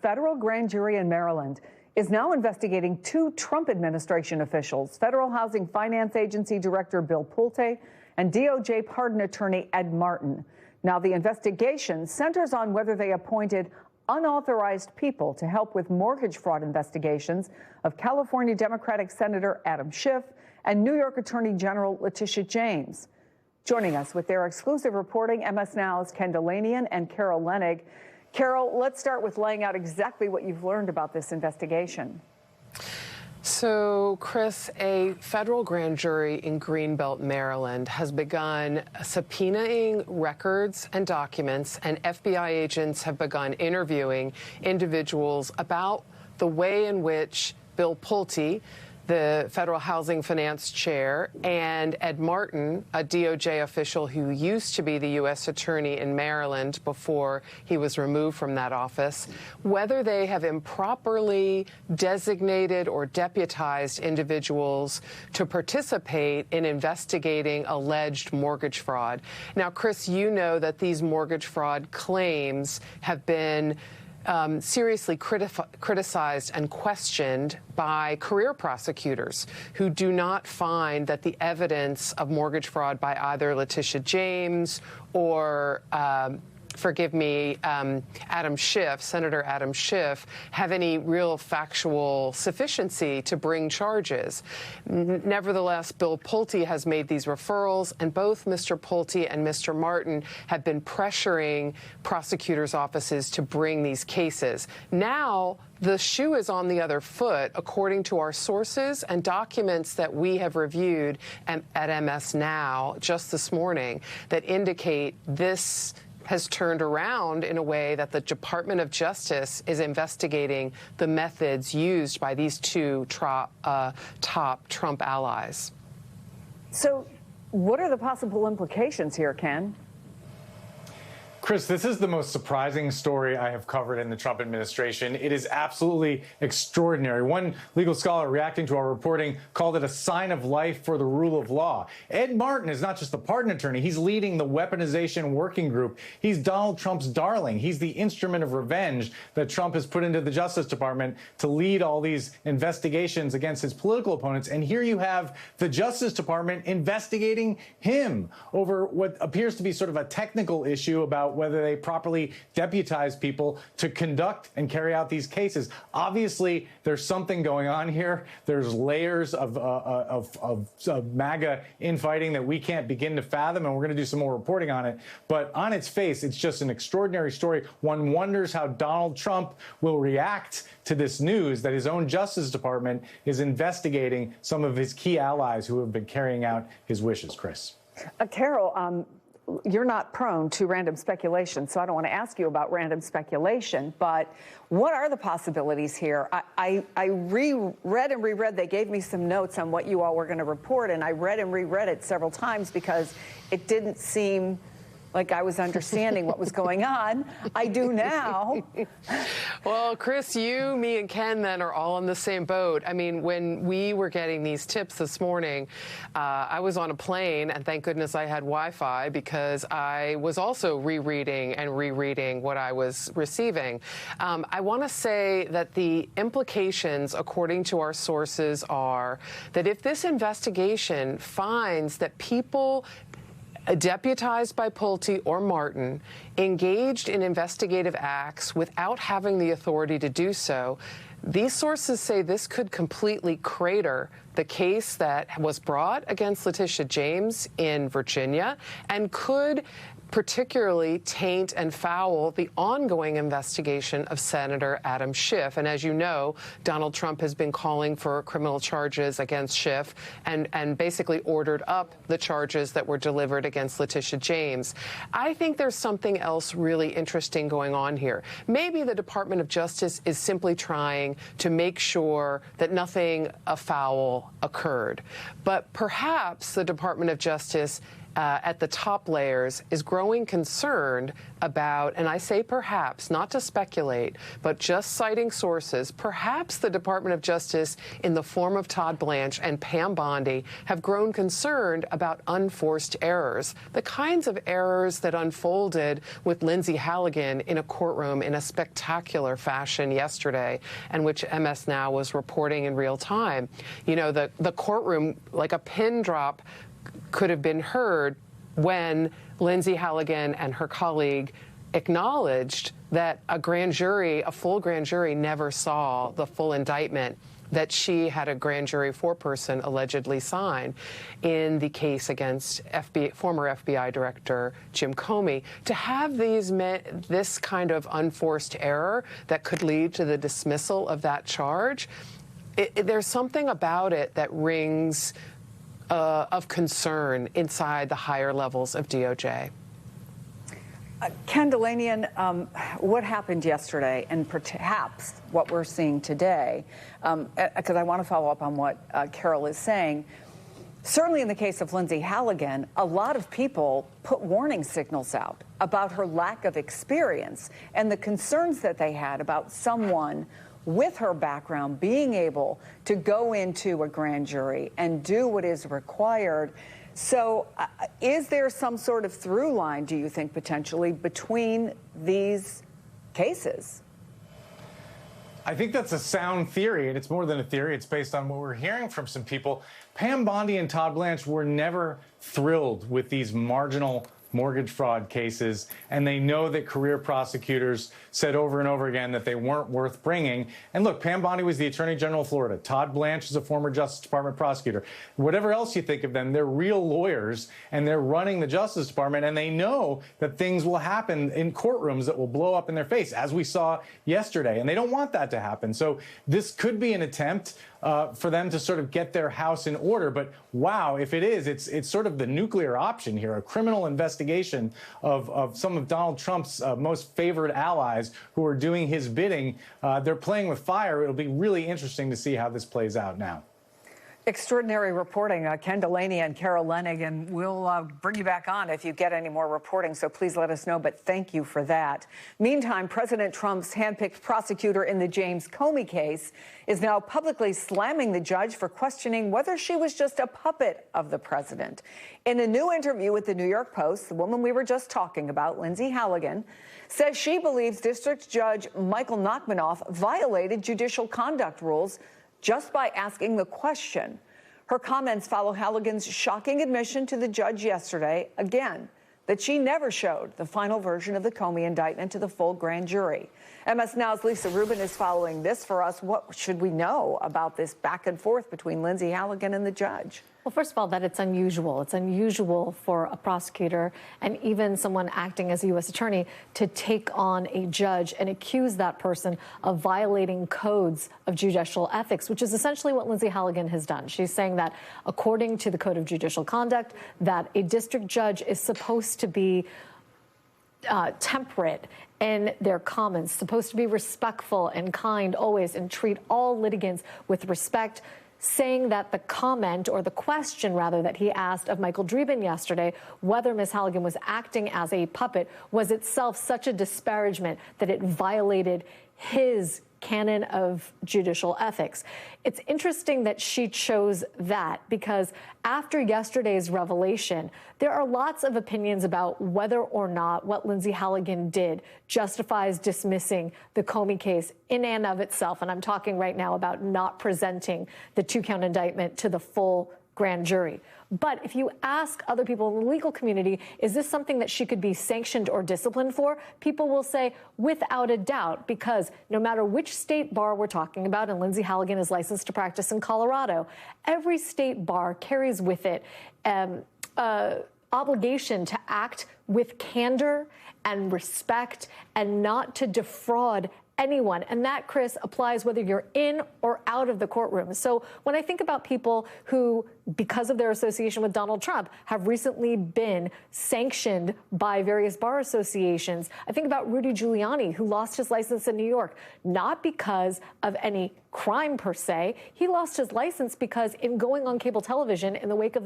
federal grand jury in Maryland is now investigating two Trump administration officials, Federal Housing Finance Agency Director Bill Pulte and DOJ pardon attorney Ed Martin. Now, the investigation centers on whether they appointed unauthorized people to help with mortgage fraud investigations of California Democratic Senator Adam Schiff and New York Attorney General Letitia James. Joining us with their exclusive reporting, MS Now's Ken Dilanian and Carol Leonnig. Carol, let's start with laying out exactly what you've learned about this investigation. So, Chris, a federal grand jury in Greenbelt, Maryland, has begun subpoenaing records and documents, and FBI agents have begun interviewing individuals about the way in which Bill Pulte, the Federal Housing Finance Chair, and Ed Martin, a DOJ official who used to be the U.S. Attorney in Maryland before he was removed from that office, whether they have improperly designated or deputized individuals to participate in investigating alleged mortgage fraud. Now, Chris, you know that these mortgage fraud claims have been seriously criticized and questioned by career prosecutors who do not find that the evidence of mortgage fraud by either Letitia James or Adam Schiff, Senator Adam Schiff, have any real factual sufficiency to bring charges. Nevertheless, Bill Pulte has made these referrals, and both Mr. Pulte and Mr. Martin have been pressuring prosecutors' offices to bring these cases. Now, the shoe is on the other foot, according to our sources and documents that we have reviewed at MS Now just this morning that indicate this has turned around in a way that the Department of Justice is investigating the methods used by these two top Trump allies. So what are the possible implications here, Ken? Chris, this is the most surprising story I have covered in the Trump administration. It is absolutely extraordinary. One legal scholar reacting to our reporting called it a sign of life for the rule of law. Ed Martin is not just the pardon attorney. He's leading the weaponization working group. He's Donald Trump's darling. He's the instrument of revenge that Trump has put into the Justice Department to lead all these investigations against his political opponents. And here you have the Justice Department investigating him over what appears to be sort of a technical issue about whether they properly deputize people to conduct and carry out these cases. Obviously, there's something going on here. There's layers of MAGA infighting that we can't begin to fathom, and we're going to do some more reporting on it. But on its face, it's just an extraordinary story. One wonders how Donald Trump will react to this news that his own Justice Department is investigating some of his key allies who have been carrying out his wishes, Chris. Carol, you're not prone to random speculation, so I don't want to ask you about random speculation, but what are the possibilities here? I reread and reread. They gave me some notes on what you all were going to report, and I read and reread it several times because it didn't seem like I was understanding what was going on. I do now. Well, Chris, you, me, and Ken then are all in the same boat. I mean, when we were getting these tips this morning, I was on a plane, and thank goodness I had Wi-Fi because I was also rereading and rereading what I was receiving. I want to say that the implications, according to our sources, are that if this investigation finds that people deputized by Pulte or Martin engaged in investigative acts without having the authority to do so, these sources say this could completely crater the case that was brought against Letitia James in Virginia and could particularly taint and foul the ongoing investigation of Senator Adam Schiff. And as you know, Donald Trump has been calling for criminal charges against Schiff and basically ordered up the charges that were delivered against Letitia James. I think there's something else really interesting going on here. Maybe the Department of Justice is simply trying to make sure that nothing afoul occurred. But perhaps the Department of Justice at the top layers is growing concerned about, and I say perhaps, not to speculate, but just citing sources, perhaps the Department of Justice in the form of Todd Blanche and Pam Bondi have grown concerned about unforced errors, the kinds of errors that unfolded with Lindsay Halligan in a courtroom in a spectacular fashion yesterday, and which MS Now was reporting in real time. You know, the courtroom, like a pin drop, could have been heard when Lindsay Halligan and her colleague acknowledged that a full grand jury never saw the full indictment that she had a grand jury foreperson allegedly sign in the case against former FBI Director Jim Comey. To have this kind of unforced error that could lead to the dismissal of that charge, there's something about it that rings of concern inside the higher levels of DOJ. Ken Dilanian, what happened yesterday and perhaps what we're seeing today, because I want to follow up on what Carol is saying. Certainly in the case of Lindsay Halligan, a lot of people put warning signals out about her lack of experience and the concerns that they had about someone with her background being able to go into a grand jury and do what is required. So is there some sort of through line, do you think, potentially between these cases? I think that's a sound theory, and it's more than a theory. It's based on what we're hearing from some people. Pam Bondi and Todd Blanche were never thrilled with these marginal mortgage fraud cases, and they know that career prosecutors said over and over again that they weren't worth bringing. And look, Pam Bondi was the Attorney General of Florida. Todd Blanche is a former Justice Department prosecutor. Whatever else you think of them, they're real lawyers, and they're running the Justice Department, and they know that things will happen in courtrooms that will blow up in their face, as we saw yesterday, and they don't want that to happen. So this could be an attempt for them to sort of get their house in order. But wow, if it is, it's sort of the nuclear option here, a criminal investigation of some of Donald Trump's most favored allies who are doing his bidding. They're playing with fire. It'll be really interesting to see how this plays out now. Extraordinary reporting, Ken Delaney and Carol Leonnig, and we'll bring you back on if you get any more reporting, so please let us know, but thank you for that. Meantime, President Trump's handpicked prosecutor in the James Comey case is now publicly slamming the judge for questioning whether she was just a puppet of the president. In a new interview with the New York Post, the woman we were just talking about, Lindsay Halligan, says she believes District Judge Michael Nachmanoff violated judicial conduct rules just by asking the question. Her comments follow Halligan's shocking admission to the judge yesterday, again, that she never showed the final version of the Comey indictment to the full grand jury. MS Now's Lisa Rubin is following this for us. What should we know about this back and forth between Lindsay Halligan and the judge? Well, first of all, that it's unusual. It's unusual for a prosecutor and even someone acting as a U.S. attorney to take on a judge and accuse that person of violating codes of judicial ethics, which is essentially what Lindsay Halligan has done. She's saying that according to the Code of Judicial Conduct, that a district judge is supposed to be temperate in their comments, supposed to be respectful and kind always, and treat all litigants with respect, saying that the comment, or the question rather, that he asked of Michael Dreeben yesterday, whether Ms. Halligan was acting as a puppet, was itself such a disparagement that it violated his canon of judicial ethics. It's interesting that she chose that, because after yesterday's revelation, there are lots of opinions about whether or not what Lindsay Halligan did justifies dismissing the Comey case in and of itself. And I'm talking right now about not presenting the 2-count indictment to the full grand jury. But if you ask other people in the legal community, is this something that she could be sanctioned or disciplined for? People will say, without a doubt, because no matter which state bar we're talking about, and Lindsay Halligan is licensed to practice in Colorado, every state bar carries with it obligation to act with candor and respect and not to defraud anyone. And that, Chris, applies whether you're in or out of the courtroom. So when I think about people who, because of their association with Donald Trump, have recently been sanctioned by various bar associations, I think about Rudy Giuliani, who lost his license in New York, not because of any crime per se. He lost his license because in going on cable television in the wake of the